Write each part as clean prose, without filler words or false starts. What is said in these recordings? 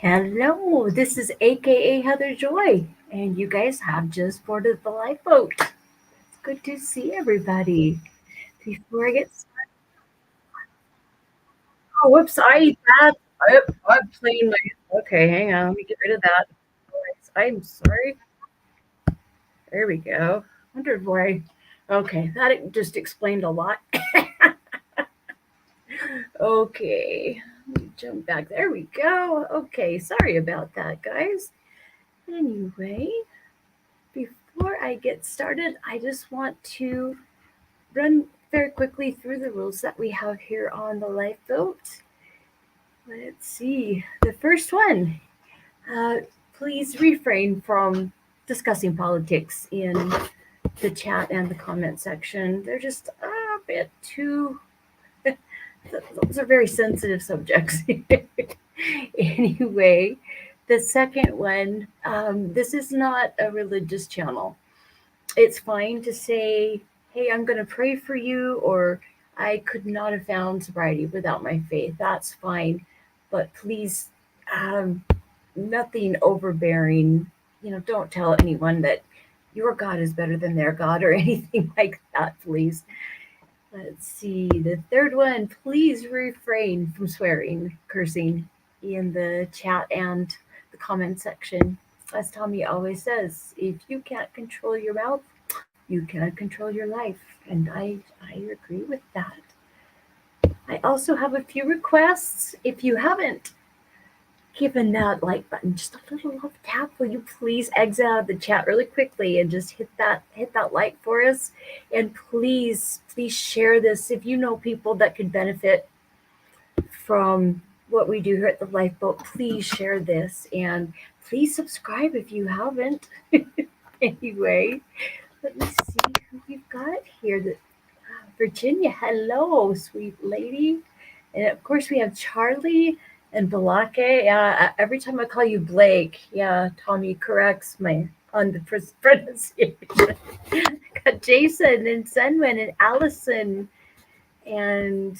Hello, this is AKA Heather Joy, and you guys have just boarded the lifeboat. It's good to see everybody. Before I get started, oh, whoops, I'm playing my. Okay, hang on, let me get rid of that. I'm sorry. There we go. Wondered why. Okay, that just explained a lot. Okay, let me jump back. There we go. Okay, sorry about that, guys. Anyway, before I get started, I just want to run very quickly through the rules that we have here on the lifeboat. Let's see. The first one, uh, please refrain from discussing politics in the chat and the comment section. They're just a bit too, those are very sensitive subjects. Anyway, the second one, this is not a religious channel. It's fine to say, hey, I'm going to pray for you, or I could not have found sobriety without my faith. That's fine. But please, um, nothing overbearing. Don't tell anyone that your God is better than their God or anything like that, please. Let's see. The third one, please refrain from swearing, cursing in the chat and the comment section. As Tommy always says, if you can't control your mouth, you cannot control your life. And I agree with that. I also have a few requests. If you haven't given that like button just a little love tap, will you please exit out of the chat really quickly and just hit that like for us? And please share this if you know people that could benefit from what we do here at the lifeboat. Please share this and please subscribe if you haven't. Anyway, let me see who we've got here. Virginia, hello, sweet lady. And of course, we have Charlie and Balake. Every time I call you Blake, yeah, Tommy corrects me on the pronunciation. Got Jason and Zenwin and Allison and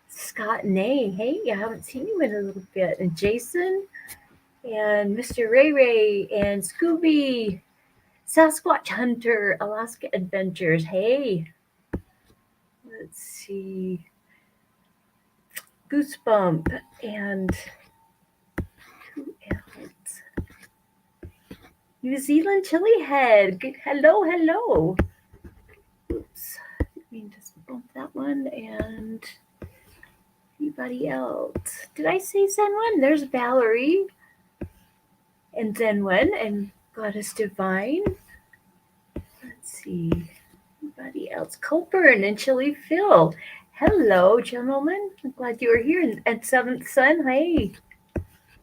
Scott Nay. Hey, I haven't seen you in a little bit. And Jason and Mr. Ray Ray and Scooby, Sasquatch Hunter, Alaska Adventures. Hey, let's see. Goosebump and who else? New Zealand Chili Head. Hello. Oops. I mean, just bump that one and anybody else. Did I say Zenwin? There's Valerie and Zenwin and Goddess Divine. Let's see. Anybody else? Coburn and Chili Phil. Hello, gentlemen. I'm glad you are here. And Seventh Son, hey.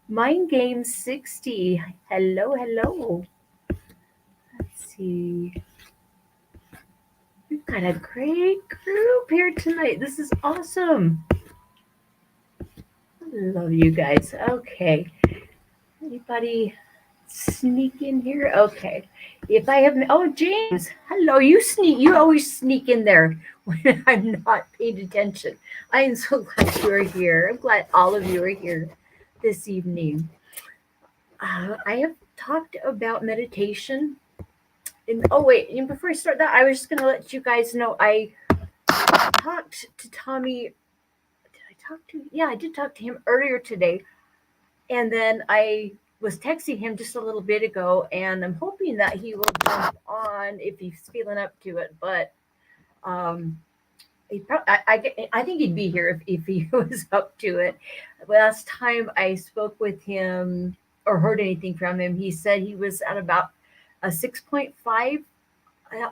Mind Game 60. Hello. Let's see. We've got a great group here tonight. This is awesome. I love you guys. Okay. Anybody sneak in here? Okay. If I have, oh, James, hello. You always sneak in there when I'm not paying attention. I am so glad you are here. I'm glad all of you are here this evening. I have talked about meditation. And, oh, wait. And before I start that, I was just going to let you guys know I talked to Tommy. Did I talk to? Yeah, I did talk to him earlier today, and then I was texting him just a little bit ago, and I'm hoping that he will jump on if he's feeling up to it. But um, I think he'd be here if he was up to it. Last time I spoke with him or heard anything from him, he said he was at about a 6.5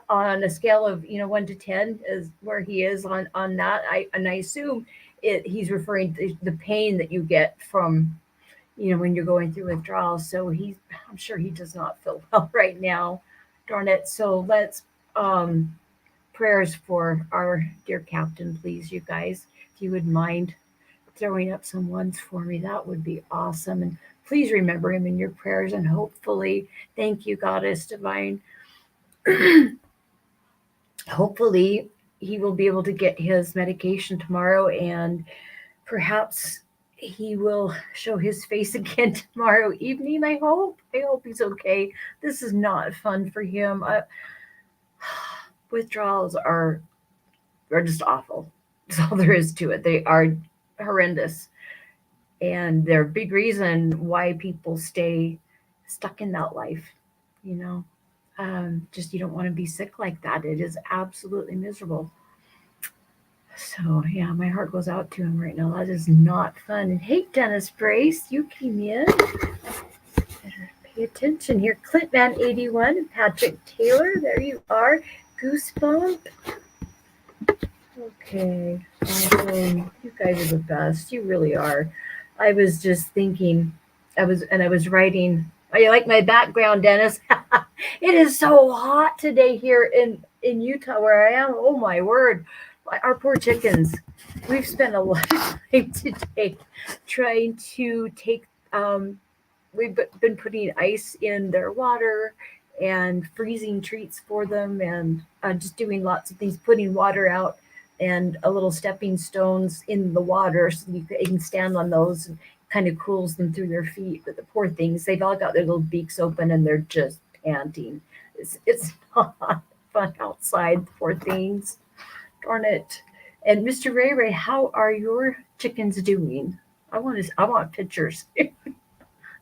on a scale of 1 to 10 is where he is on that. I assume he's referring to the pain that you get from when you're going through withdrawal. So I'm sure he does not feel well right now. Darn it. So let's prayers for our dear captain, please, you guys. If you would mind throwing up some ones for me, that would be awesome. And please remember him in your prayers, and hopefully, thank you, Goddess Divine. Hopefully he will be able to get his medication tomorrow, and perhaps he will show his face again tomorrow evening. I hope he's okay. This is not fun for him. Withdrawals are just awful. That's all there is to it. They are horrendous, and they're a big reason why people stay stuck in that life. You know, just you don't want to be sick like that. It is absolutely miserable. So yeah, my heart goes out to him right now. That is not fun. And hey, Dennis Brace, you came in. Better pay attention here. Clintman81, Patrick Taylor, there you are. Goosebump. Okay. You guys are the best. You really are. I was just thinking, I was writing. Oh, you like my background, Dennis? It is so hot today here in Utah where I am. Oh my word. Our poor chickens. We've spent a lot of time today trying to take we've been putting ice in their water and freezing treats for them, and just doing lots of things, putting water out and a little stepping stones in the water so they can stand on those, and kind of cools them through their feet. But the poor things, they've all got their little beaks open and they're just panting. It's not fun outside, poor things. Darn it. And Mr. Ray Ray, how are your chickens doing? I want pictures.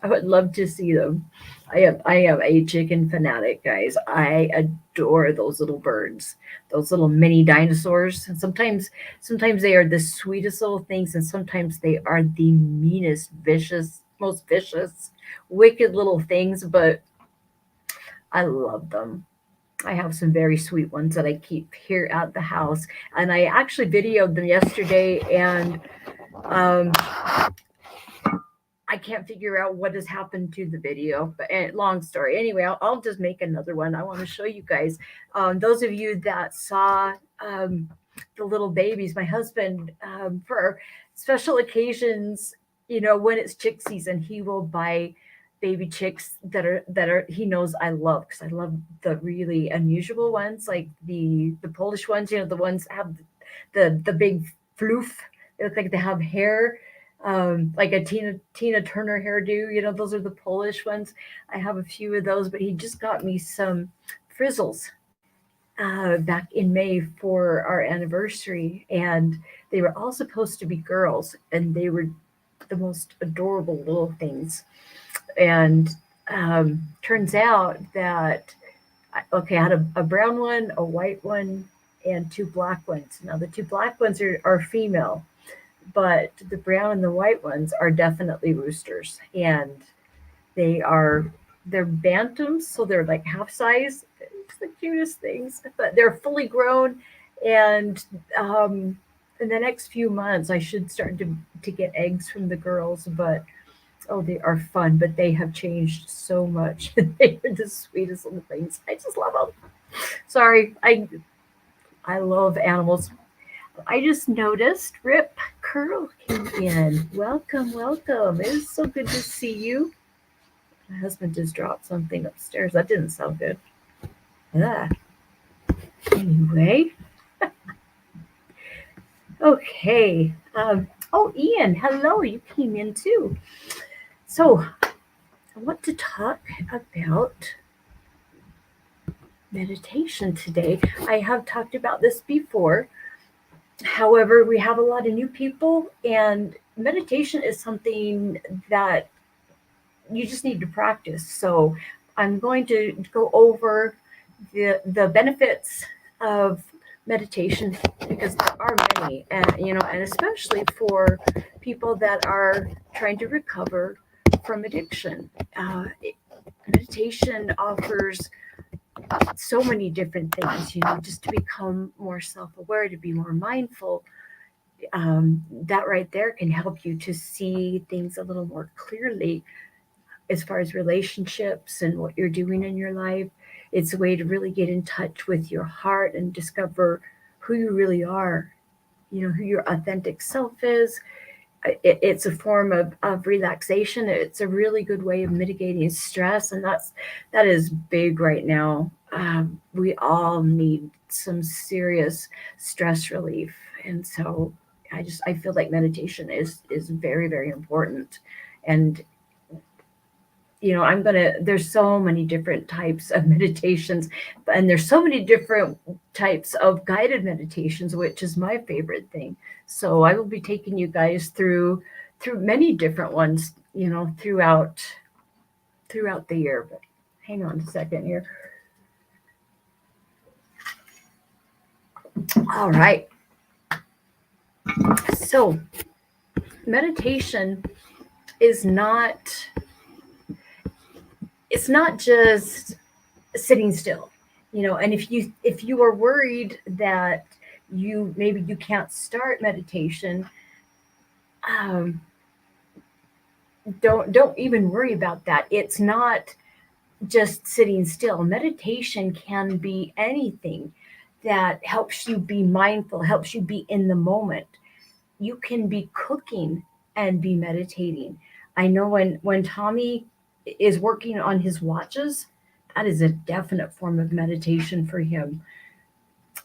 I would love to see them. I am a chicken fanatic, guys. I adore those little birds, those little mini dinosaurs. And sometimes they are the sweetest little things, and sometimes they are the meanest, vicious, most vicious, wicked little things. But I love them. I have some very sweet ones that I keep here at the house, and I actually videoed them yesterday, and um, I can't figure out what has happened to the video, but long story. Anyway, I'll just make another one. I want to show you guys. Those of you that saw the little babies, my husband, for special occasions, when it's chick season, he will buy baby chicks that are he knows I love, because I love the really unusual ones, like the Polish ones. The ones that have the big floof. They look like they have hair, like a Tina Turner hairdo. Those are the Polish ones. I have a few of those, but he just got me some frizzles back in May for our anniversary, and they were all supposed to be girls, and they were the most adorable little things. And turns out that okay, I had a brown one, a white one, and two black ones. Now the two black ones are female, but the brown and the white ones are definitely roosters, and they are they're bantams, so they're like half size. It's the cutest things, but they're fully grown, and in the next few months I should start to get eggs from the girls. But oh, they are fun, but they have changed so much. They are the sweetest little things. I just love them. Sorry, I love animals. I just noticed Rip Curl came in. Welcome, welcome. It is so good to see you. My husband just dropped something upstairs. That didn't sound good. Ah. Anyway, okay. Oh, Ian, hello. You came in too. So, I want to talk about meditation today. I have talked about this before. However, we have a lot of new people, and meditation is something that you just need to practice. So I'm going to go over the benefits of meditation, because there are many, and especially for people that are trying to recover from addiction. Meditation offers so many different things, just to become more self-aware, to be more mindful. That right there can help you to see things a little more clearly as far as relationships and what you're doing in your life. It's a way to really get in touch with your heart and discover who you really are, who your authentic self is. It's a form of relaxation. It's a really good way of mitigating stress, and that is big right now. We all need some serious stress relief, and so I feel like meditation is very, very important. And there's so many different types of meditations, and there's so many different types of guided meditations, which is my favorite thing. So I will be taking you guys through many different ones, throughout the year. But hang on a second here. All right. So meditation is not it's not just sitting still, and if you are worried that you can't start meditation, um, don't even worry about that. It's not just sitting still. Meditation can be anything that helps you be mindful, helps you be in the moment. You can be cooking and be meditating. I know when Tommy is working on his watches, that is a definite form of meditation for him.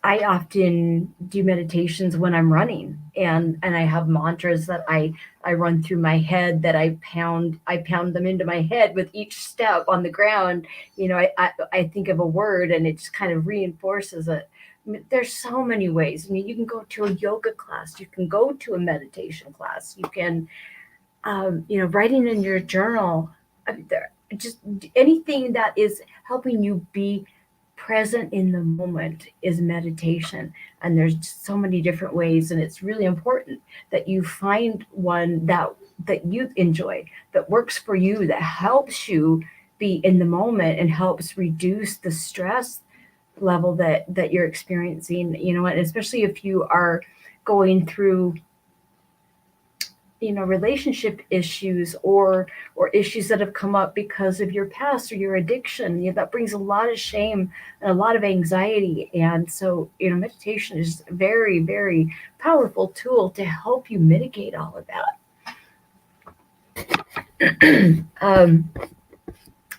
I often do meditations when I'm running, and I have mantras that I run through my head, that I pound them into my head with each step on the ground. I think of a word and it just kind of reinforces it. I mean, there's so many ways. I mean, you can go to a yoga class, you can go to a meditation class, you can, writing in your journal. I mean, just anything that is helping you be present in the moment is meditation. And there's just so many different ways, and it's really important that you find one that you enjoy, that works for you, that helps you be in the moment and helps reduce the stress level that you're experiencing, and especially if you are going through, relationship issues, or issues that have come up because of your past or your addiction. That brings a lot of shame and a lot of anxiety. And so, meditation is a very, very powerful tool to help you mitigate all of that.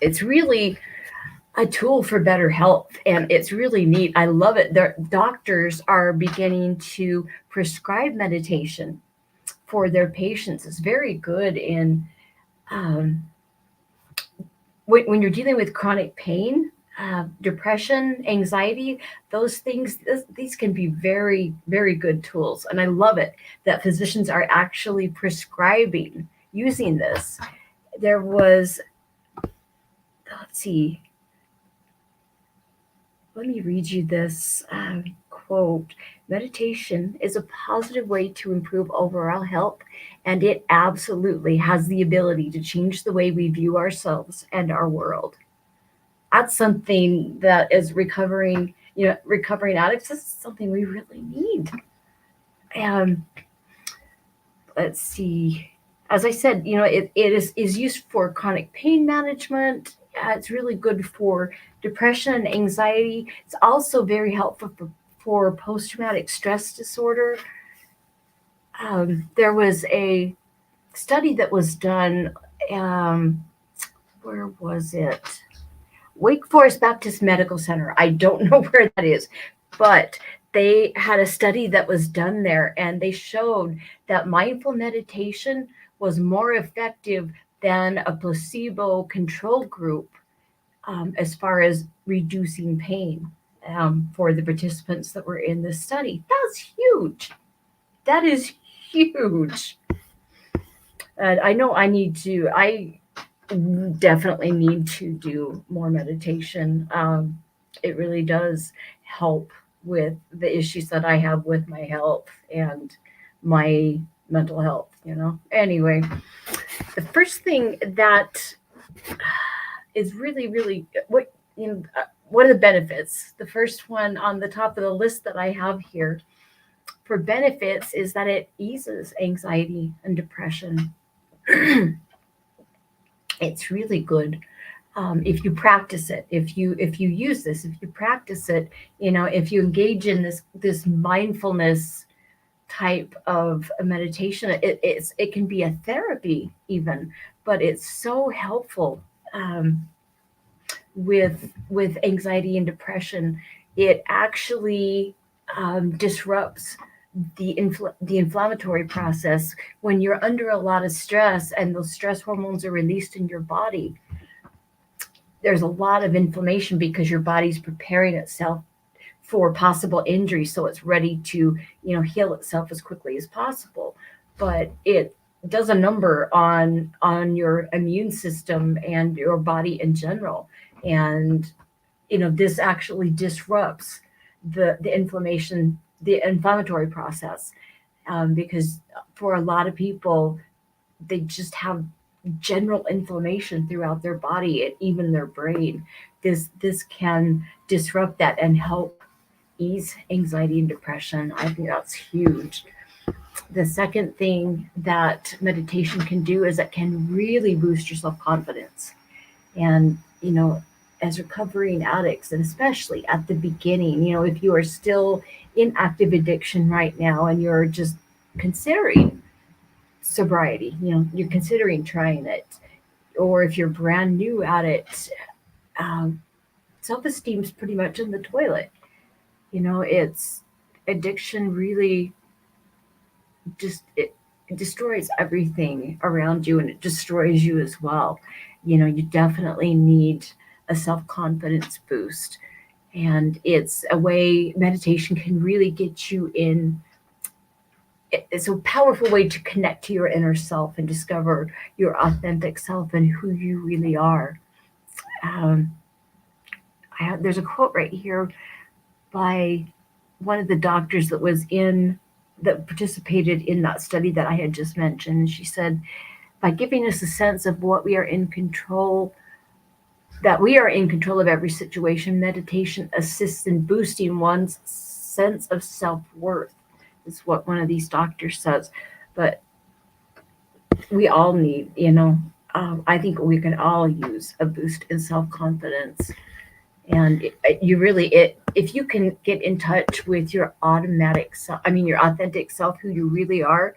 It's really a tool for better health, and it's really neat. I love it. Their doctors are beginning to prescribe meditation for their patients. Is very good in, um, when you're dealing with chronic pain, depression, anxiety, those things. These can be very, very good tools, and I love it that physicians are actually prescribing using this. There was, let's see, let me read you this quote. Meditation is a positive way to improve overall health, and it absolutely has the ability to change the way we view ourselves and our world. That's something that is recovering addicts. This is something we really need. And let's see. As I said, it is used for chronic pain management. It's really good for depression and anxiety. It's also very helpful for post traumatic stress disorder. There was a study that was done. Where was it? Wake Forest Baptist Medical Center. I don't know where that is, but they had a study that was done there, and they showed that mindful meditation was more effective than a placebo control group, as far as reducing pain, for the participants that were in this study. That's huge. That is huge. And I know I definitely need to do more meditation. It really does help with the issues that I have with my health and my mental health. Anyway, the first thing that is really, really what are the benefits? The first one on the top of the list that I have here for benefits is that it eases anxiety and depression. It's really good, if you practice it, if you use this, if you practice it, if you engage in this mindfulness type of meditation. It can be a therapy even, but it's so helpful, with anxiety and depression. It actually, disrupts the inflammatory process. When you're under a lot of stress and those stress hormones are released in your body, there's a lot of inflammation because your body's preparing itself for possible injury, so it's ready to heal itself as quickly as possible. But it does a number on your immune system and your body in general. And this actually disrupts the inflammatory process, because for a lot of people, they just have general inflammation throughout their body and even their brain. This can disrupt that and help ease anxiety and depression. I think that's huge. The second thing that meditation can do is it can really boost your self confidence. And, as recovering addicts, and especially at the beginning, if you are still in active addiction right now and you're just considering sobriety, you're considering trying it, or if you're brand new at it, um, self esteem's pretty much in the toilet. It's addiction really just it destroys everything around you, and it destroys you as well. You definitely need a self confidence boost. And it's a way meditation can really get you in. It's a powerful way to connect to your inner self and discover your authentic self and who you really are. Um, there's a quote right here by one of the doctors that participated in that study that I had just mentioned. She said, by giving us a sense of what we are in control, that we are in control of every situation, meditation assists in boosting one's sense of self-worth, is what one of these doctors says. But we all need, I think we can all use a boost in self-confidence. And if you can get in touch with your automatic self, your authentic self, who you really are,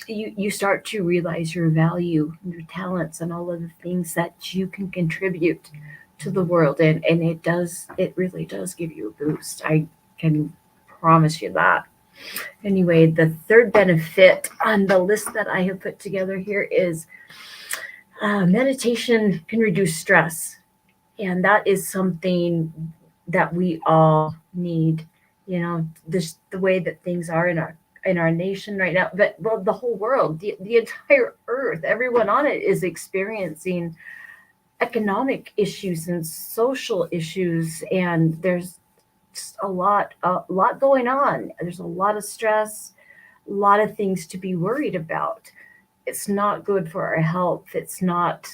you start to realize your value, your talents, and all of the things that you can contribute to the world. And it really does give you a boost. I can promise you that. Anyway, the third benefit on the list that I have put together here is meditation can reduce stress. And that is something that we all need. This the way that things are in our nation right now, but well, the whole world, the entire earth, everyone on it is experiencing economic issues and social issues, and there's just a lot going on. There's a lot of stress, a lot of things to be worried about. It's not good for our health. It's not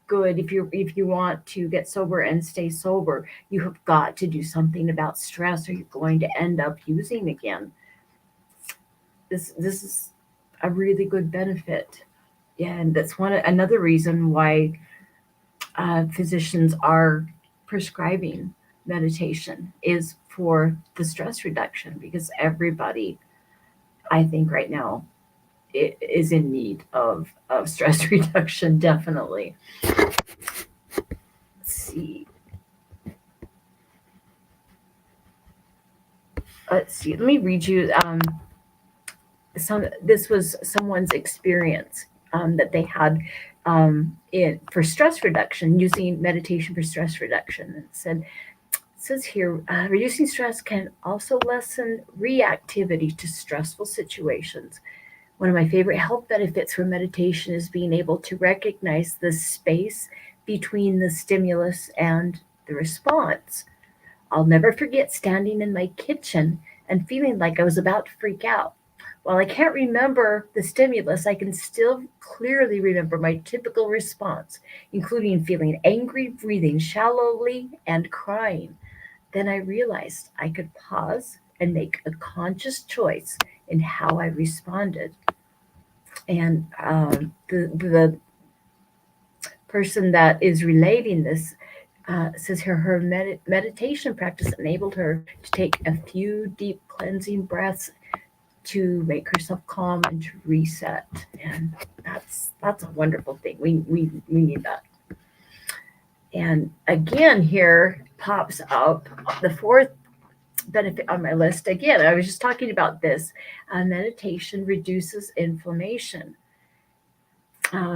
good if you want to get sober and stay sober. You have got to do something about stress, or you're going to end up using again. This is a really good benefit, and that's another reason why physicians are prescribing meditation, is for the stress reduction, because everybody, I think, right now is in need of stress reduction, definitely. Let's see. Let me read you this was someone's experience, that they had, for stress reduction, using meditation for stress reduction. It says here, reducing stress can also lessen reactivity to stressful situations. One of my favorite health benefits from meditation is being able to recognize the space between the stimulus and the response. I'll never forget standing in my kitchen and feeling like I was about to freak out. While I can't remember the stimulus, I can still clearly remember my typical response, including feeling angry, breathing shallowly, and crying. Then I realized I could pause and make a conscious choice in how I responded. And the person that is relating this says her meditation practice enabled her to take a few deep cleansing breaths to make herself calm and to reset. And that's a wonderful thing. We need that. And again, here pops up the fourth benefit on my list. Again, I was just talking about this. Meditation reduces inflammation.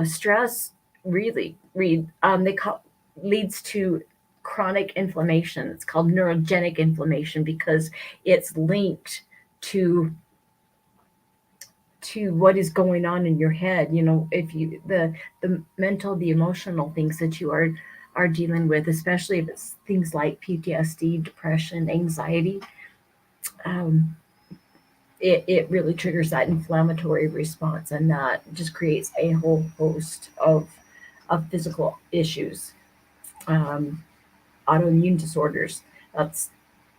Stress really leads to chronic inflammation. It's called neurogenic inflammation because it's linked to what is going on in your head. If you the mental, the emotional things that you are dealing with, especially if it's things like PTSD, depression, anxiety, um, it really triggers that inflammatory response, and that just creates a whole host of physical issues, um, autoimmune disorders. That's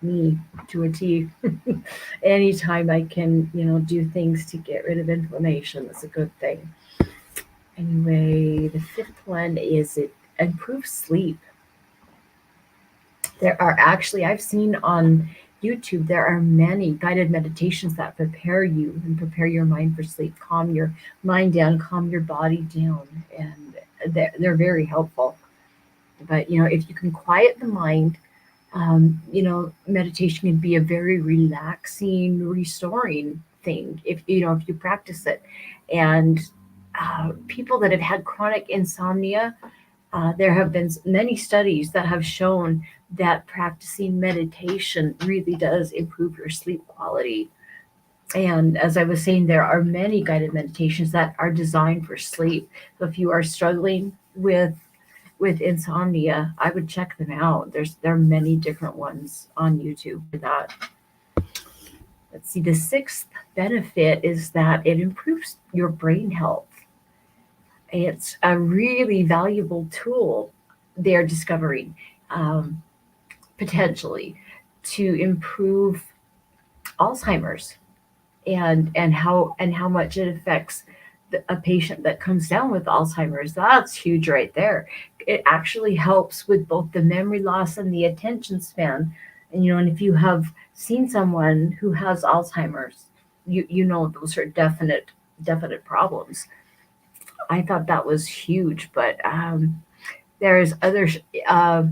me to a T. Anytime I can, do things to get rid of inflammation, that's a good thing. Anyway, the fifth one is it improves sleep. There are actually, I've seen on YouTube, there are many guided meditations that prepare you and prepare your mind for sleep, calm your mind down, calm your body down, and they're very helpful. But, if you can quiet the mind, meditation can be a very relaxing, restoring thing if you practice it. And people that have had chronic insomnia, there have been many studies that have shown that practicing meditation really does improve your sleep quality. And as I was saying, there are many guided meditations that are designed for sleep. So if you are struggling with insomnia, I would check them out. There are many different ones on YouTube for that. Let's see. The sixth benefit is that it improves your brain health. It's a really valuable tool they're discovering, um, potentially, to improve Alzheimer's, and how much it affects a patient that comes down with Alzheimer's. That's huge right there. It actually helps with both the memory loss and the attention span. And if you have seen someone who has Alzheimer's, you know those are definite problems. I thought that was huge, but there's other uh,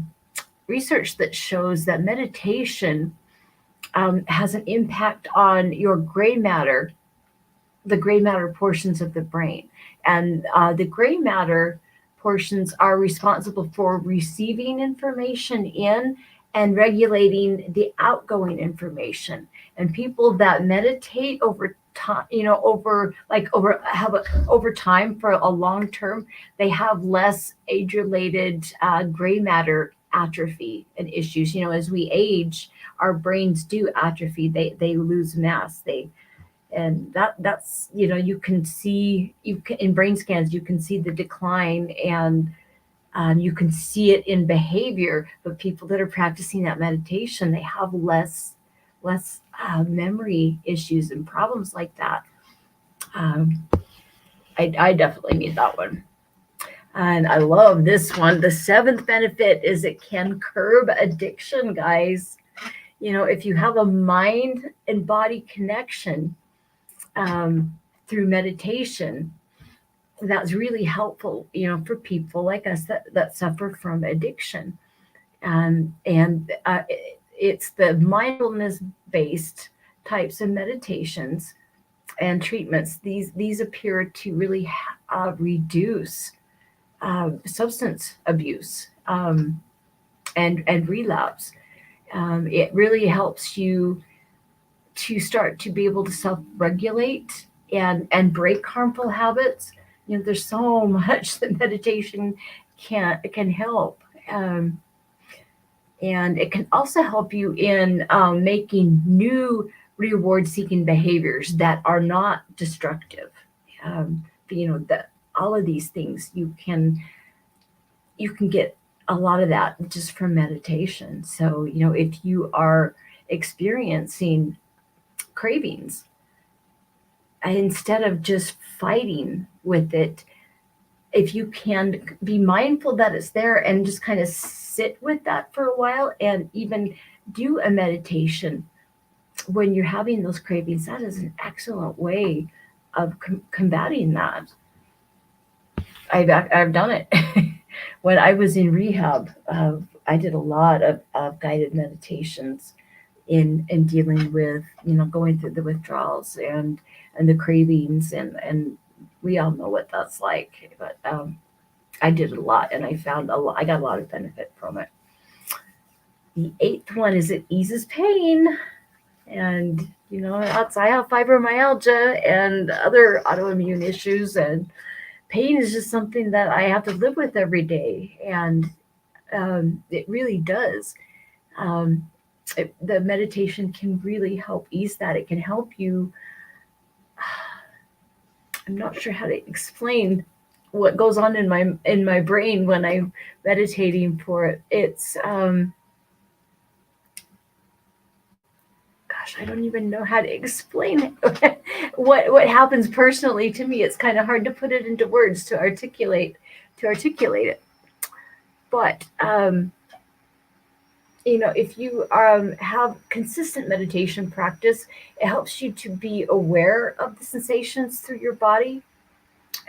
research that shows that meditation has an impact on your gray matter, the gray matter portions of the brain. And the gray matter portions are responsible for receiving information in and regulating the outgoing information. And people that meditate over time, over time for a long term, they have less age related gray matter atrophy and issues. As we age, our brains do atrophy. They lose mass. And that's you can see, in brain scans you can see the decline, and you can see it in behavior. But people that are practicing that meditation, they have less memory issues and problems like that. um, I definitely need that one. And I love this one. The seventh benefit is it can curb addiction, guys. If you have a mind and body connection, through meditation, that's really helpful, for people like us that suffer from addiction. And it's the mindfulness based types of meditations and treatments. These appear to really reduce substance abuse, and relapse. It really helps you to start to be able to self-regulate and break harmful habits. There's so much that meditation can help. And it can also help you in making new reward-seeking behaviors that are not destructive. That all of these things you can get a lot of that just from meditation. So if you are experiencing cravings, instead of just fighting with it, if you can be mindful that it's there and just kind of sit with that for a while, and even do a meditation when you're having those cravings, that is an excellent way of combating that. I've done it. When I was in rehab, I did a lot of guided meditations, in dealing with, going through the withdrawals and the cravings, and we all know what that's like. But I did a lot, and I found a lot. I got a lot of benefit from it. The eighth one is it eases pain. And that's, I have fibromyalgia and other autoimmune issues, and pain is just something that I have to live with every day, and it really does. Um, the meditation can really help ease that. It can help you. I'm not sure how to explain what goes on in my brain when I'm meditating for it. It's gosh, I don't even know how to explain what happens personally to me. It's kind of hard to put it into words to articulate it. But if you have consistent meditation practice, it helps you to be aware of the sensations through your body,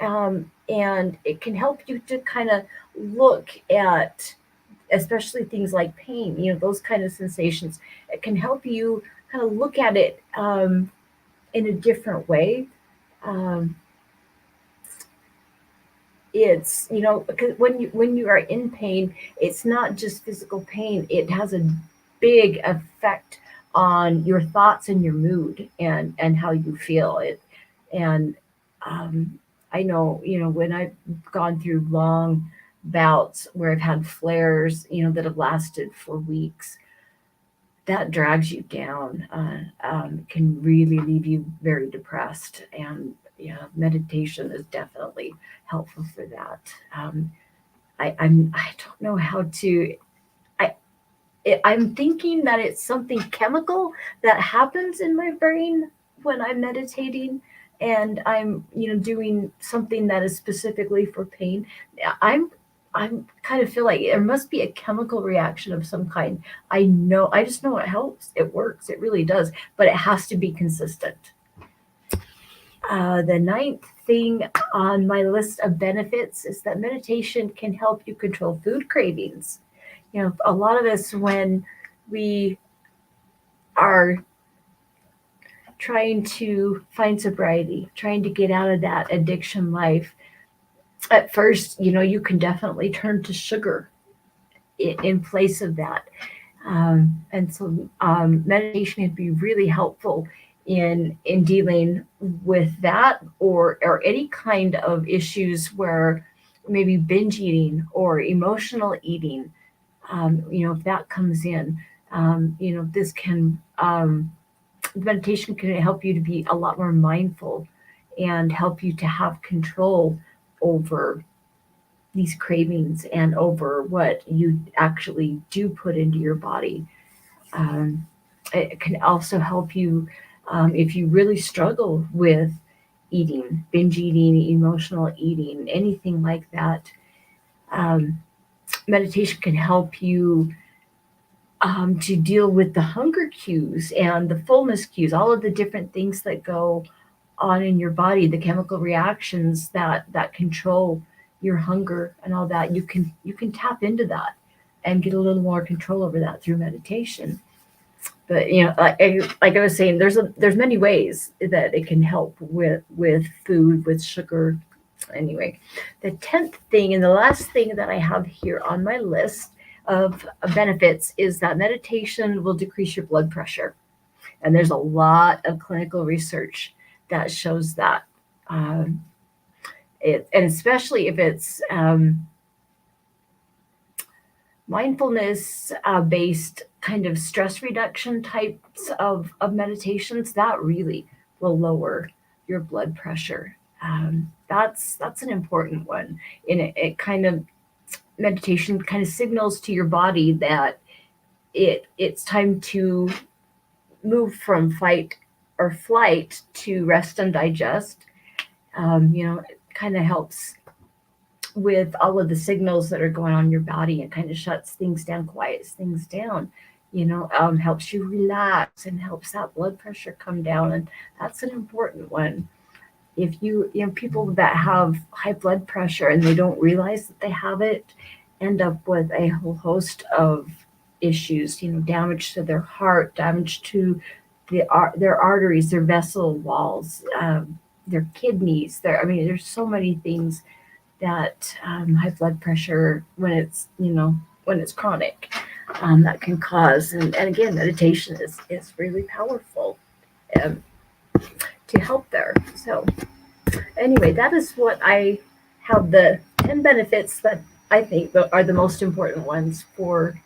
and it can help you to kind of look at, especially things like pain, those kind of sensations. It can help you kind of look at it in a different way. Um, it's because when you are in pain, it's not just physical pain. It has a big effect on your thoughts and your mood and how you feel it. And um, I know, when I've gone through long bouts where I've had flares, that have lasted for weeks, that drags you down, can really leave you very depressed. And yeah, meditation is definitely helpful for that. I don't know how to. I I'm thinking that it's something chemical that happens in my brain when I'm meditating, and I'm doing something that is specifically for pain. I'm I'm kind of feel like there must be a chemical reaction of some kind. I just know it helps. It works. It really does. But it has to be consistent. The ninth thing on my list of benefits is that meditation can help you control food cravings. A lot of us, when we are trying to find sobriety, trying to get out of that addiction life, at first, you can definitely turn to sugar in place of that. And so meditation can be really helpful in dealing with that, or any kind of issues where maybe binge eating or emotional eating, if that comes in, this can meditation can help you to be a lot more mindful and help you to have control over these cravings and over what you actually do put into your body. Um, it can also help you, if you really struggle with eating, binge eating, emotional eating, anything like that. Um, Meditation can help you to deal with the hunger cues and the fullness cues, all of the different things that go on in your body, the chemical reactions that control your hunger and all that. You can tap into that and get a little more control over that through meditation. But like I was saying, there's many ways that it can help with food, with sugar. Anyway, the 10th thing and the last thing that I have here on my list of benefits is that meditation will decrease your blood pressure. And there's a lot of clinical research that shows that. Um, and especially if it's mindfulness based kind of stress reduction types of meditations, that really will lower your blood pressure. That's an important one. And it kind of, meditation kind of signals to your body that it's time to move from fight or flight to rest and digest. It kind of helps with all of the signals that are going on in your body, and kind of shuts things down, quiets things down. Helps you relax and helps that blood pressure come down, and that's an important one. If people that have high blood pressure and they don't realize that they have it, end up with a whole host of issues, damage to their heart, damage to their arteries, their vessel walls, their kidneys. There's so many things that high blood pressure, when it's chronic, that can cause. And again, meditation is really powerful um, to help there. So anyway, that is what I have, the 10 benefits that I think are the most important ones for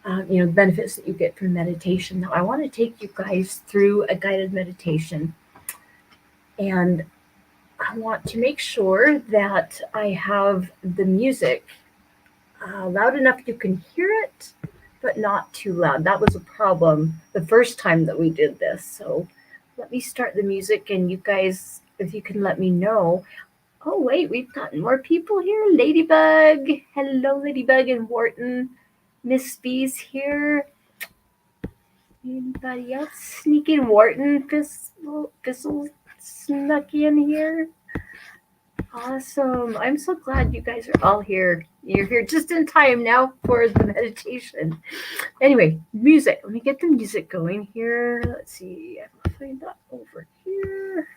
benefits that you get from meditation. Now I want to take you guys through a guided meditation, and I want to make sure that I have the music loud enough you can hear it, but not too loud. That was a problem the first time that we did this. So let me start the music, and you guys, if you can let me know. Oh, wait, we've gotten more people here. Ladybug. Hello, Ladybug and Wharton. Miss B's here. Anybody else sneak in? Wharton Fizzle snuck in here. Awesome. I'm so glad you guys are all here. You're here just in time now for the meditation. Anyway, music. Let me get the music going here. Let's see. I'm going to find that over here.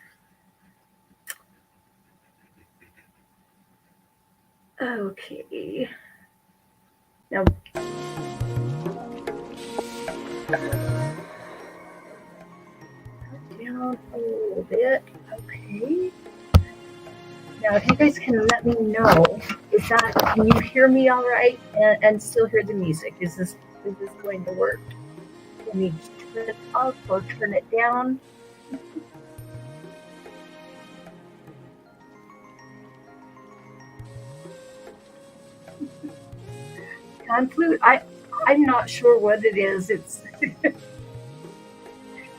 Okay. Now, down a little bit. Okay. Now, if you guys can let me know, can you hear me all right and still hear the music? Is this going to work? Let me turn it up or turn it down. Pan flute. I'm not sure what it is. It's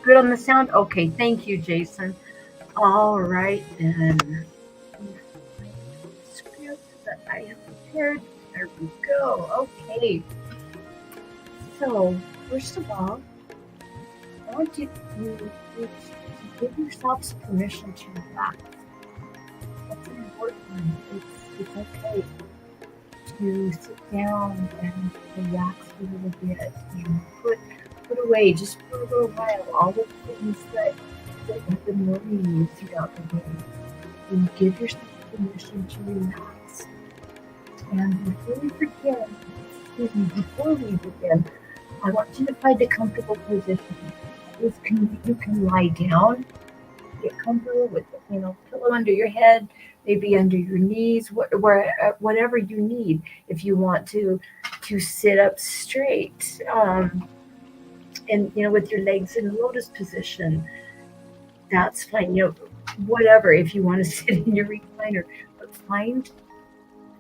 good on the sound. Okay, thank you, Jason. All right then. Script that I have prepared. There we go. Okay. So first of all, I want you to give yourself some permission to relax. That's an important one. It's okay to sit down and relax a little bit. Put away, just for a little while, all the things that have been worrying you throughout the day. And give yourself permission to relax. And before we begin, I want you to find a comfortable position. You can lie down, get comfortable with pillow under your head, maybe under your knees, whatever you need. If you want to sit up straight, and with your legs in the lotus position, that's fine. Whatever. If you want to sit in your recliner, but find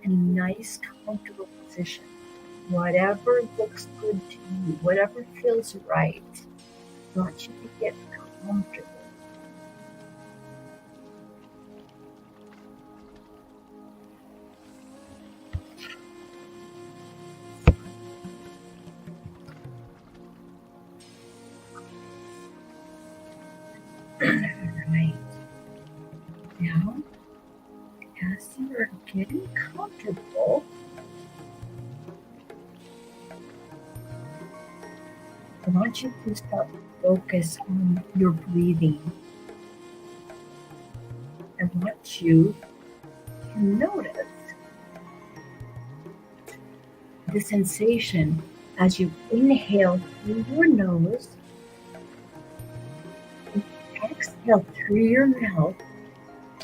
a nice, comfortable position. Whatever looks good to you, whatever feels right. I want you to get comfortable. Right. Now, as you are getting comfortable, I want you to start to focus on your breathing. I want you to notice the sensation as you inhale through your nose, and exhale through your mouth.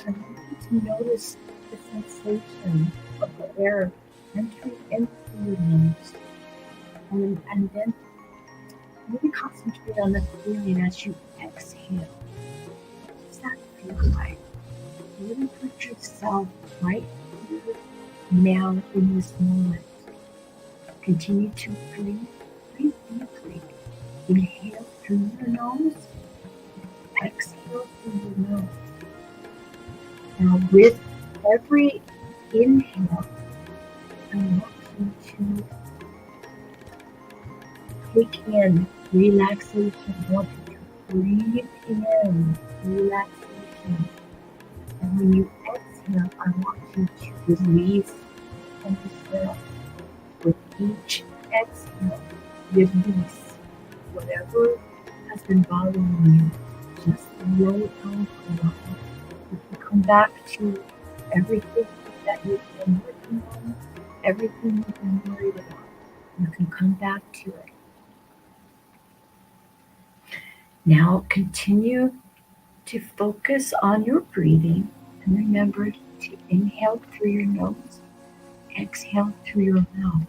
I want you to notice the sensation of the air entering into your nose, and then really concentrate on the feeling as you exhale. What does that feel like? Really put yourself right here, now, in this moment. Continue to breathe deeply. Inhale through your nose, exhale through your nose. Now, with every inhale, I want you to take in relaxation. I want you to breathe in relaxation. And when you exhale, I want you to release tension. With each exhale, release whatever has been bothering you. Just let it go for a while. You can come back to everything that you've been working on, everything you've been worried about. You can come back to it. Now continue to focus on your breathing and remember to inhale through your nose, exhale through your mouth.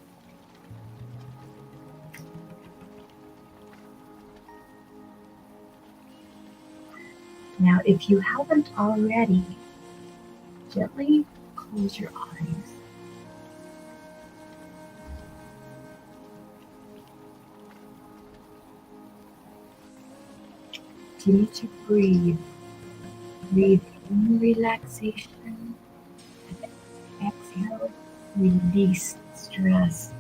Now, if you haven't already, gently close your eyes. Continue to breathe. Breathe in relaxation and exhale, release stress.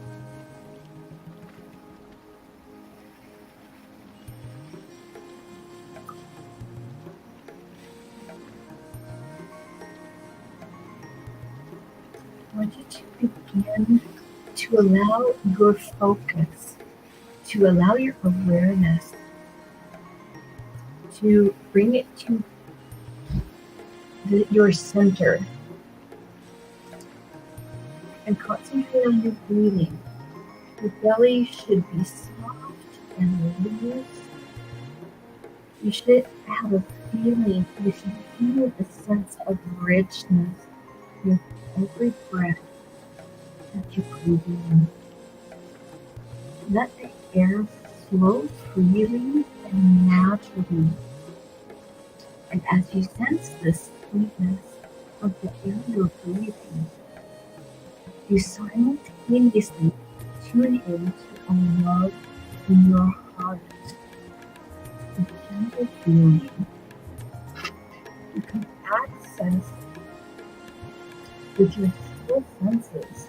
I want you to begin to allow your focus, to allow your awareness to bring it to your center and concentrate on your breathing. Your belly should be soft and loose. You should have a feeling, you should feel a sense of richness with every breath that you breathe in. Let the air flow freely and naturally. And as you sense the sweetness of the air you're breathing, you simultaneously tune into a love in your heart, a gentle feeling. You can access with your full senses.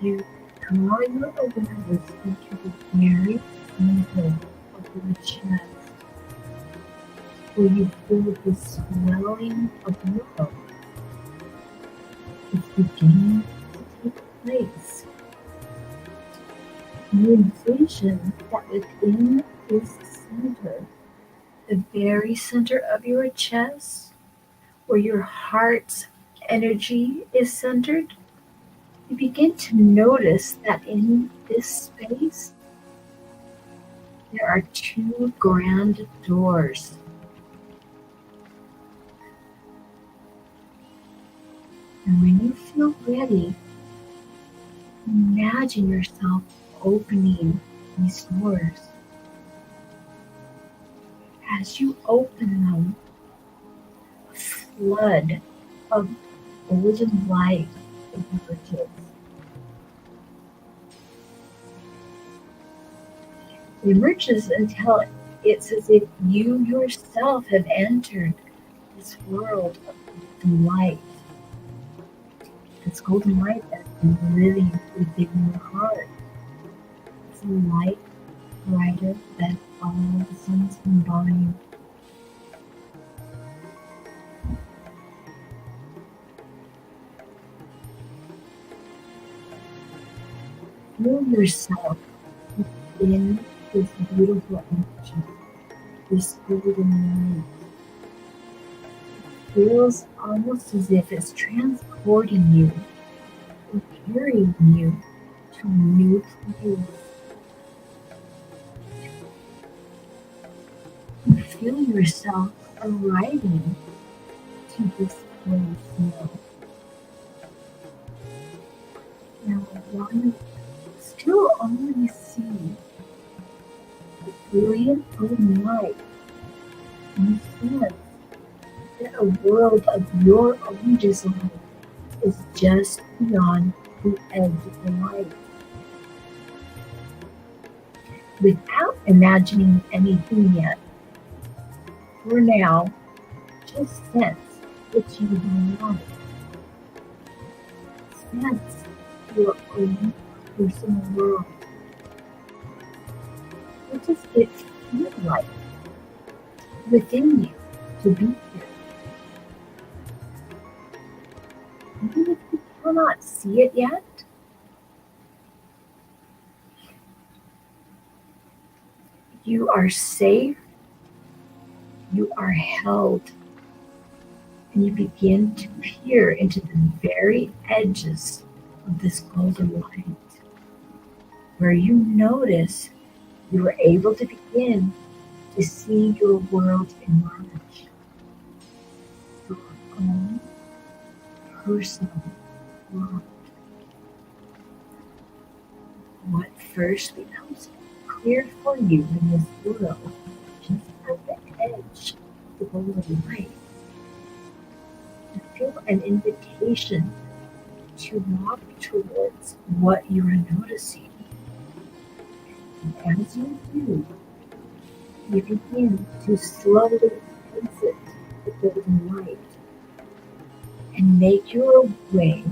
You draw your awareness into the very center of your chest, where you feel the swelling of love. It's beginning to take place. You envision that within this center, the very center of your chest, where your heart's energy is centered, you begin to notice that in this space, there are two grand doors. And when you feel ready, imagine yourself opening these doors. As you open them, a flood of golden light emerges. It emerges until it's as if you yourself have entered this world of golden light. This golden light that's been living within your heart. It's a light brighter than all the suns combined. Feel yourself within this beautiful energy, this golden light. It feels almost as if it's transporting you or carrying you to a new place. You feel yourself arriving to this place now. Now, while you still only see the brilliant golden light, you sense that a world of your own design is just beyond the edge of the light. Without imagining anything yet, for now, just sense that you are light. Sense your own personal world. What does it feel like within you to be here? Even if you cannot see it yet, You are safe, you are held, and you begin to peer into the very edges of this golden light, where you notice you are able to begin to see your world emerge, your own personal world. What first becomes clear for you in this world, just at the edge of the golden light, you feel an invitation to walk towards what you are noticing. And as you do, you begin to slowly exit the golden light and make your way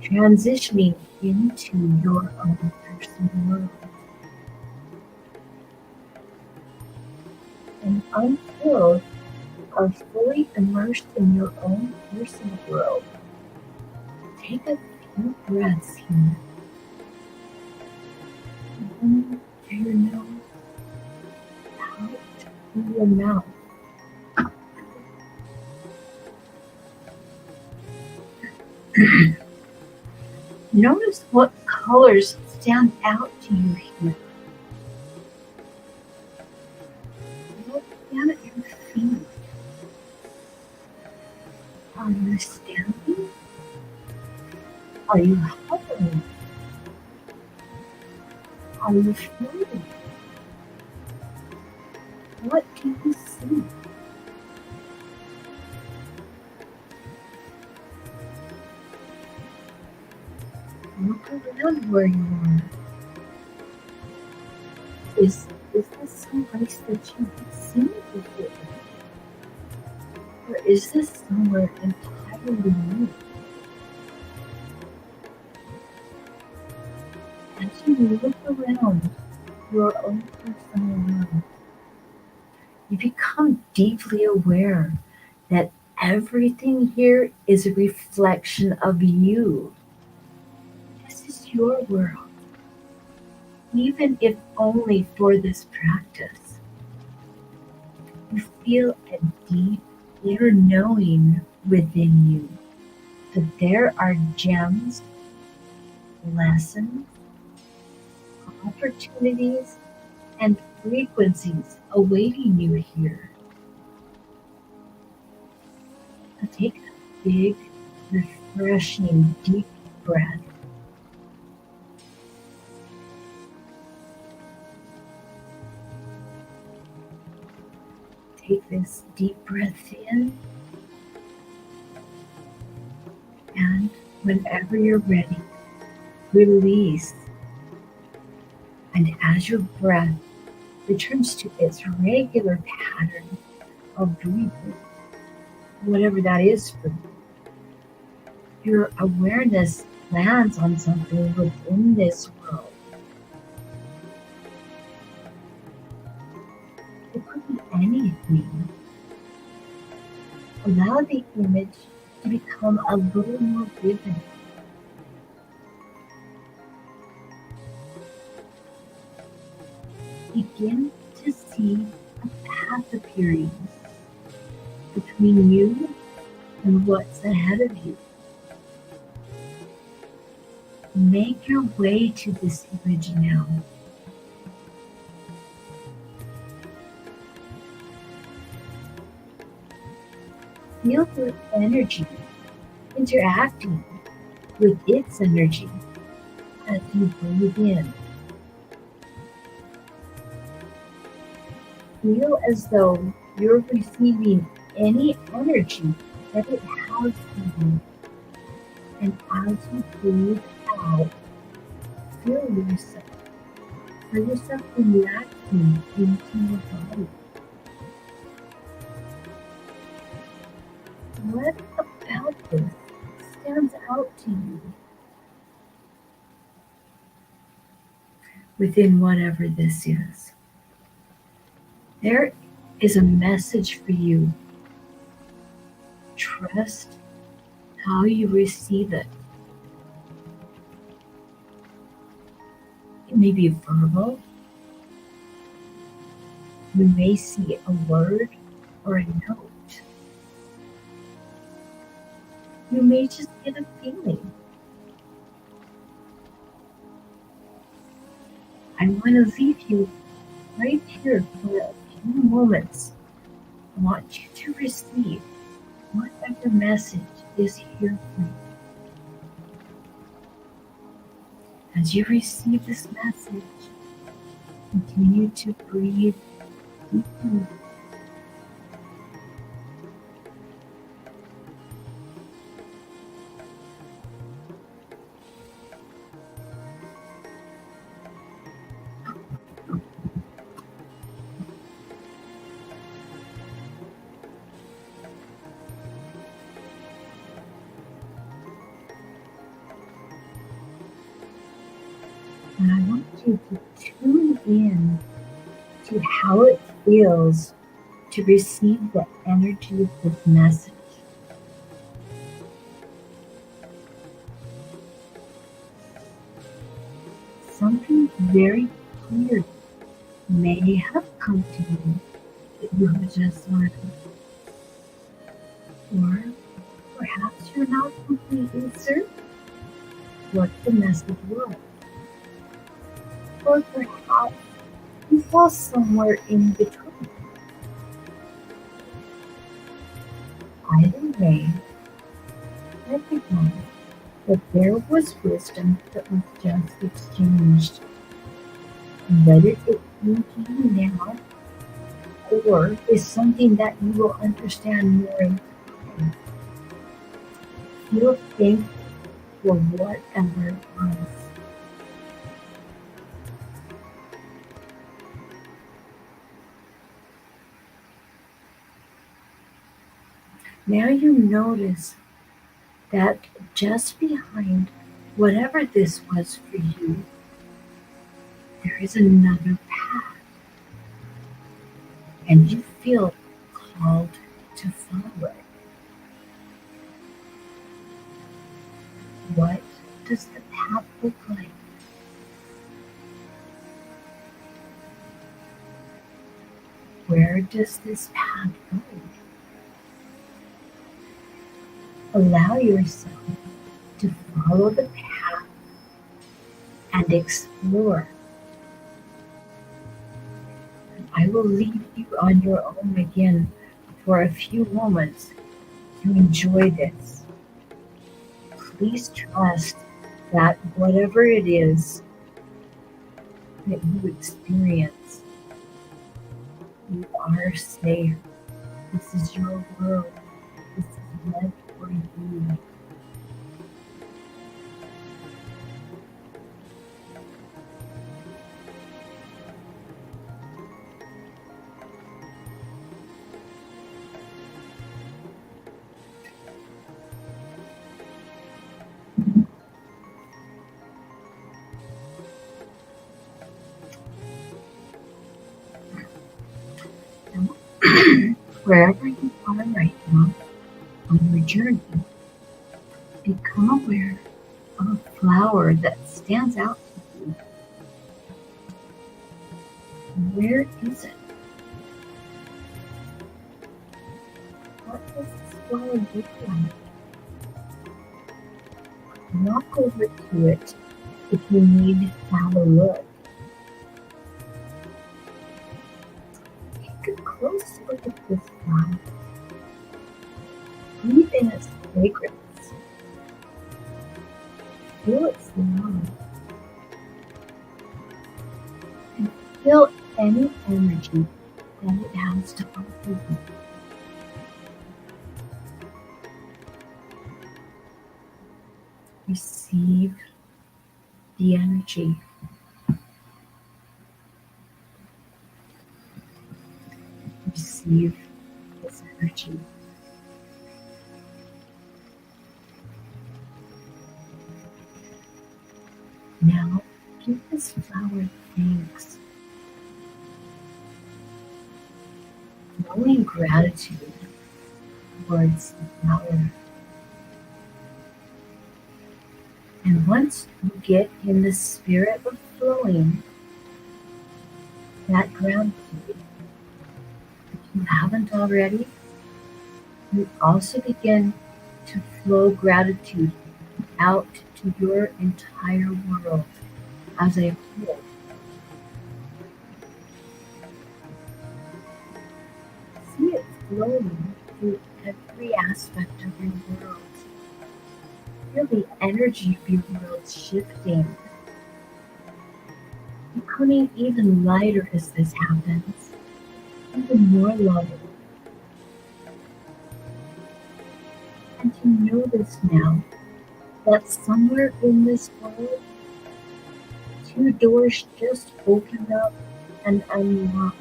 transitioning into your own personal world. And until you are fully immersed in your own personal world, take a few breaths here. In through your nose, out through your mouth. Notice what colors stand out to you here. Look down at your feet. Are you standing? Are you hovering? Are you floating? What do you see? Look around where you are. Is this someplace that you have seen before? Or is this somewhere entirely new? As you look around your own personal world, you become deeply aware that everything here is a reflection of you. This is your world, even if only for this practice. You feel a deep inner knowing within you that there are gems, lessons, opportunities, and frequencies awaiting you here. Now take a big, refreshing, deep breath. Take this deep breath in, and whenever you're ready, release. And as your breath returns to its regular pattern of breathing, whatever that is for you, your awareness lands on something within this world. It could be anything. Allow the image to become a little more vivid. Begin to see a path appearing between you and what's ahead of you. Make your way to this image now. Feel the energy interacting with its energy as you breathe in. Feel as though you're receiving any energy that it has for you. And as you breathe out, feel yourself. Feel yourself relaxing into your body. What about this stands out to you? Within whatever this is, there is a message for you. Trust how you receive it. It may be verbal, You may see a word or a note. You may just get a feeling. I want to leave you right here for a few moments. I want you to receive whatever message is here for you. As you receive this message, continue to breathe deeply. And I want you to tune in to how it feels to receive the energy of this message. Something very clear may have come to you that you have just learned. Or perhaps you're not completely certain what the message was. Or perhaps you fall somewhere in between. Either way, recognize that there was wisdom that was just exchanged. And whether it came to you now or is something that you will understand more in time, feel thankful for whatever it was. Now you notice that just behind whatever this was for you, there is another path, and you feel called to follow it. What does the path look like? Where does this path go? Allow yourself to follow the path and explore. I will leave you on your own again for a few moments to enjoy this. Please trust that whatever it is that you experience, you are safe. This is your world. This is meant for you. Wherever you are right now on your journey, become aware of a flower that stands out to you. Where is it? What does this flower look like? Walk over to it if you need to have a look. Take a close look at this flower. Breathe in its fragrance. Feel its love. And feel any energy that it has to offer you. Receive the energy. Receive this energy. Now, give this flower thanks. Flowing gratitude towards the flower. And once you get in the spirit of flowing that gratitude, you haven't already, you also begin to flow gratitude out to your entire world as a whole. See it flowing through every aspect of your world. Feel the energy of your world shifting, becoming even lighter as this happens, even more loving. And you notice now that somewhere in this world, two doors just opened up and unlocked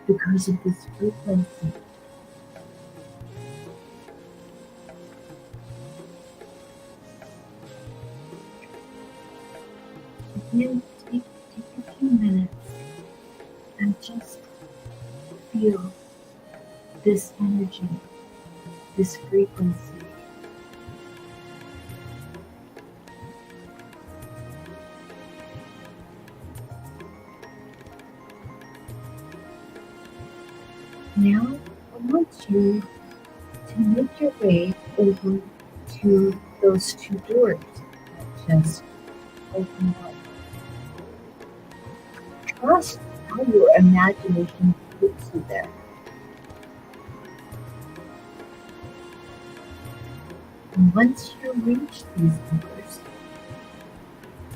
because of this frequency. Again, take a few minutes and just feel this energy, this frequency. Now, I want you to make your way over to those two doors that just opened up. Trust how your imagination takes you there. And once you reach these doors,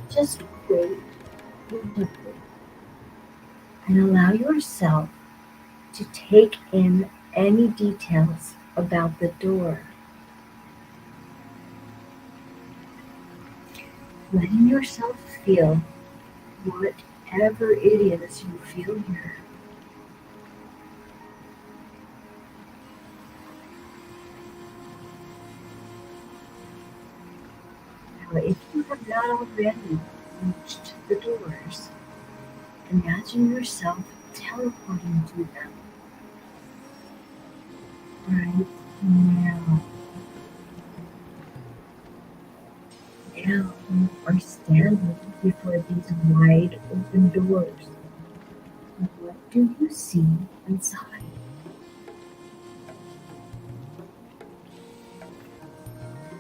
just wait beautifully and allow yourself to take in any details about the door. Letting yourself feel whatever it is you feel here. Now, if you have not already reached the doors, imagine yourself teleporting to them right now. Now you are standing before these wide open doors. What do you see inside?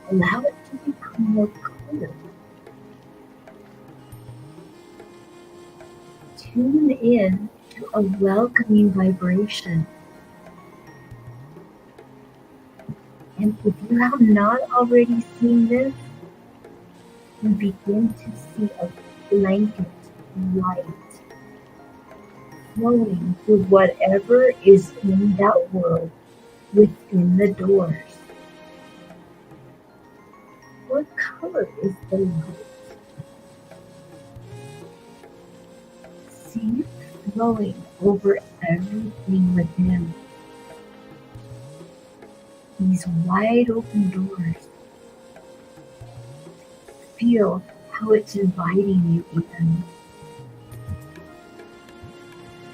Allow it to become more clear. Tune in to a welcoming vibration. And if you have not already seen this, you begin to see a blanket light flowing through whatever is in that world within the doors. What color is the light? See it flowing over everything within. These wide open doors. Feel how it's inviting you in.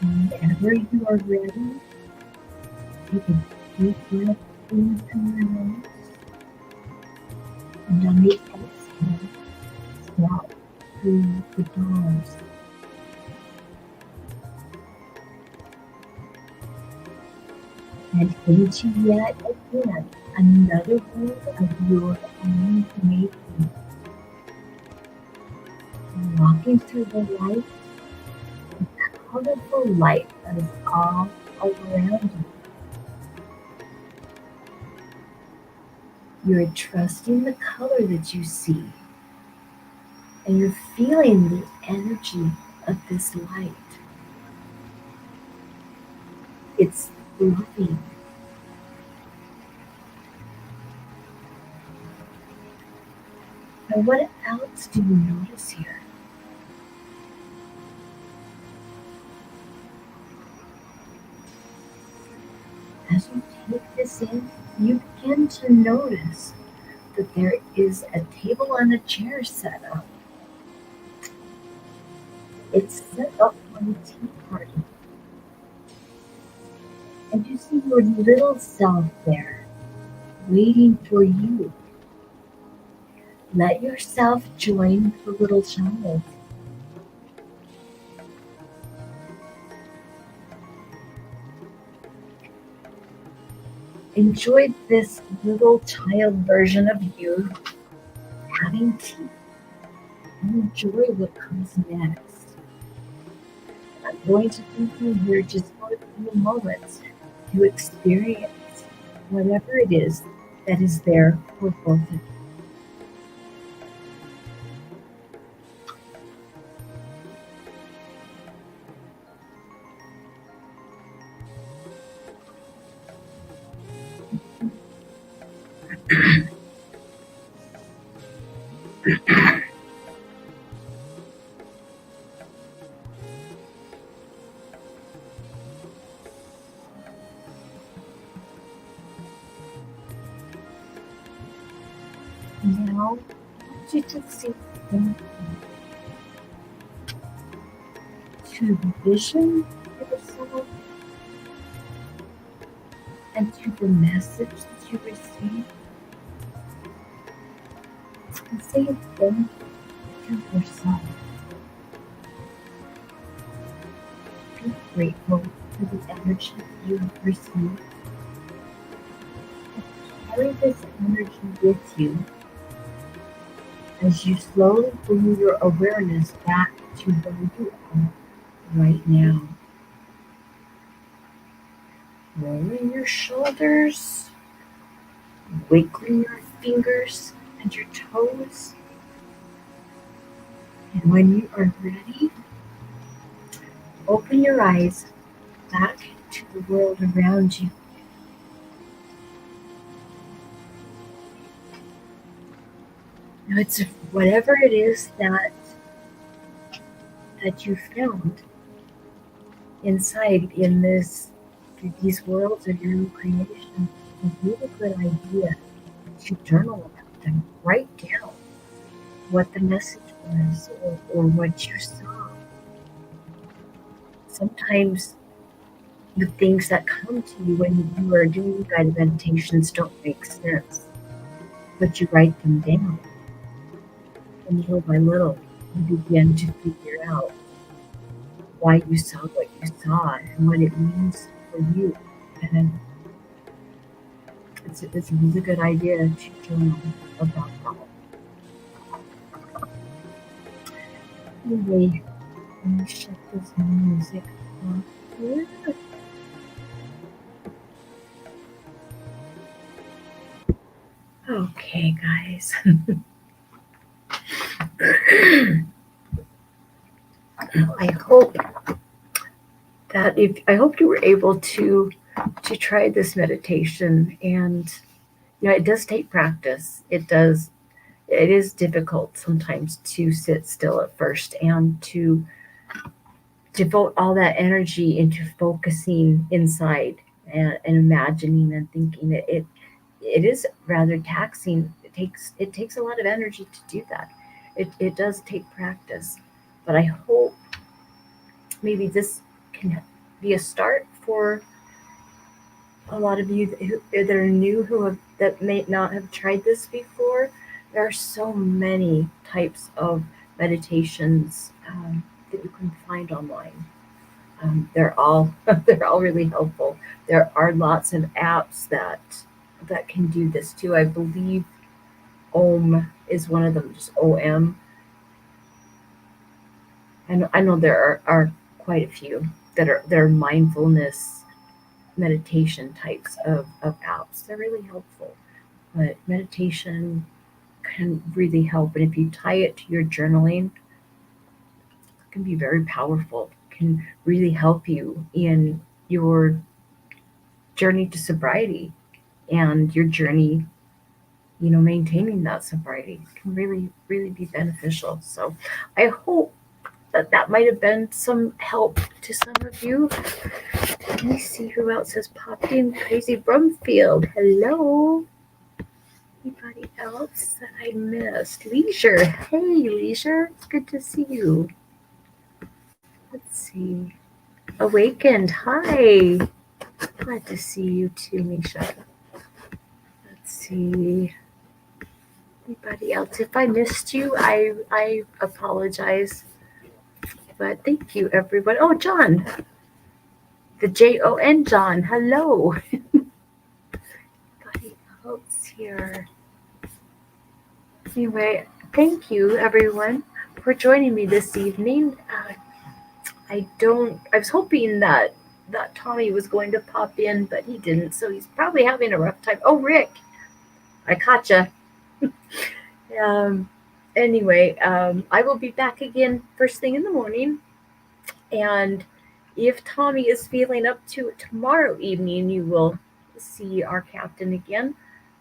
Whenever you are ready, take a deep breath in through your nose, and on the exhale, step through the doors. And into yet again another world of your own making. Walking through the light, the colorful light that is all around you. You're trusting the color that you see, and you're feeling the energy of this light. It's loving. And what else do you notice here? As you take this in, you begin to notice that there is a table and a chair set up. It's set up for a tea party. And you see your little self there, waiting for you. Let yourself join the little child. Enjoy this little child version of you having tea. Enjoy what comes next. I'm going to leave you here just for a few moments to experience whatever it is that is there for both of you. Now, I want you to see to the vision yourself and to the message that you receive, and say a thank you to yourself. Be grateful for the energy you have received. Carry this energy with you as you slowly bring your awareness back to where you are right now. Rolling your shoulders, wiggling your fingers and your toes. And when you are ready, open your eyes back to the world around you. Now it's whatever it is that you found inside in these worlds of your own creation. It's a really good idea to journal about them. Write down what the message was or what you saw. Sometimes the things that come to you when you are doing guided meditations don't make sense, but you write them down. And little by little, you begin to figure out why you saw what you saw and what it means for you. And it's a really good idea to journal about that. Anyway, let me shut this music off here. Okay, guys. I hope I hope you were able to try this meditation, and it does take practice. It is difficult sometimes to sit still at first and to devote all that energy into focusing inside and imagining and thinking. It is rather taxing. It takes a lot of energy to do that. It does take practice, but I hope maybe this can be a start for a lot of you that are new that may not have tried this before. There are so many types of meditations that you can find online. They're all they're all really helpful. There are lots of apps that can do this too. I believe Om is one of them, just OM. And I know there are quite a few that are mindfulness meditation types of apps. They're really helpful. But meditation can really help. And if you tie it to your journaling, it can be very powerful. It can really help you in your journey to sobriety and your journey, maintaining that sobriety. It can really, really be beneficial. So I hope that might have been some help to some of you. Let me see who else has popped in. Crazy Brumfield. Hello. Anybody else that I missed? Leisure. Hey, Leisure. It's good to see you. Let's see. Awakened. Hi. Glad to see you too, Misha. Let's see. Anybody else? If I missed you, I apologize. But thank you, everyone. Oh, John. The JON John. Hello. here. Anyway, thank you everyone for joining me this evening. I was hoping that Tommy was going to pop in, but he didn't, so he's probably having a rough time. Oh, Rick, I caught you. Anyway, I will be back again first thing in the morning, and if Tommy is feeling up to it tomorrow evening, you will see our captain again.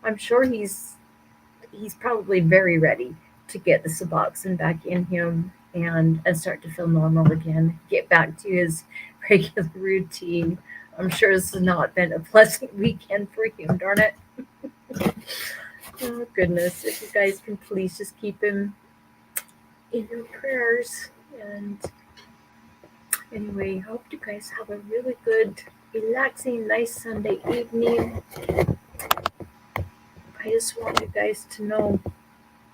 I'm sure he's probably very ready to get the Suboxone back in him and start to feel normal again, get back to his regular routine. I'm sure this has not been a pleasant weekend for him, darn it. Oh, goodness. If you guys can please just keep him in your prayers. And anyway, hope you guys have a really good, relaxing, nice Sunday evening. I just want you guys to know,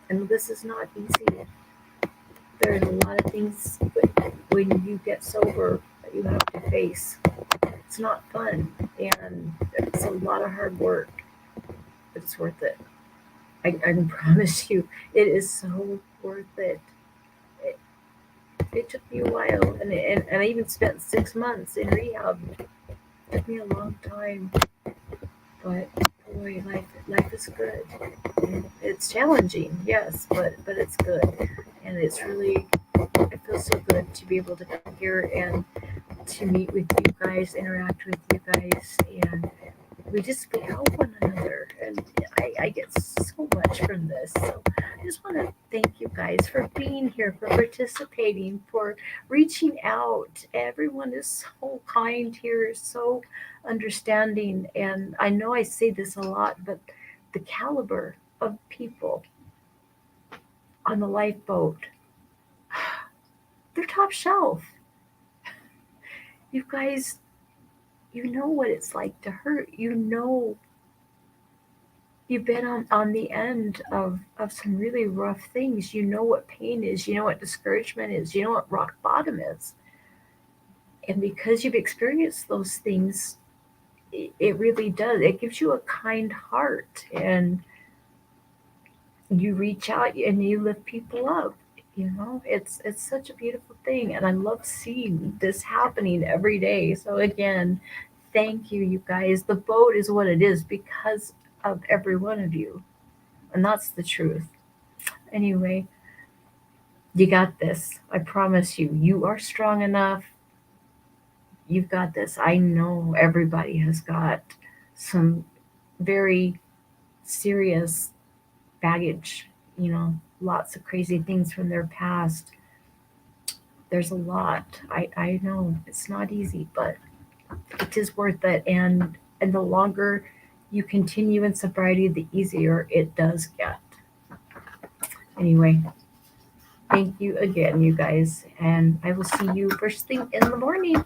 and this is not easy. There's a lot of things when you get sober that you have to face. It's not fun, and it's a lot of hard work, but it's worth it. I can promise you, it is so worth it. It took me a while, and I even spent 6 months in rehab. It took me a long time, but boy, life is good. It's challenging, yes, but it's good, and it's really, it feels so good to be able to come here and to meet with you guys, interact with you guys, and we help one another, and I get so much from this. So I just want to thank you guys for being here, for participating, for reaching out. Everyone is so kind here, so understanding, and I know I say this a lot, but the caliber of people on the lifeboat, they're top shelf. You guys, you know what it's like to hurt. You know, you've been on the end of some really rough things. You know what pain is. You know what discouragement is. You know what rock bottom is. And because you've experienced those things, it really does. It gives you a kind heart, and you reach out and you lift people up. You know, it's such a beautiful thing, and I love seeing this happening every day. So again, thank you, you guys. The boat is what it is because of every one of you, and that's the truth. Anyway, you got this. I promise you. You are strong enough. You've got this. I know everybody has got some very serious baggage, lots of crazy things from their past. There's a lot. I know it's not easy, but it is worth it. And the longer you continue in sobriety, the easier it does get. Anyway, thank you again, you guys, and I will see you first thing in the morning.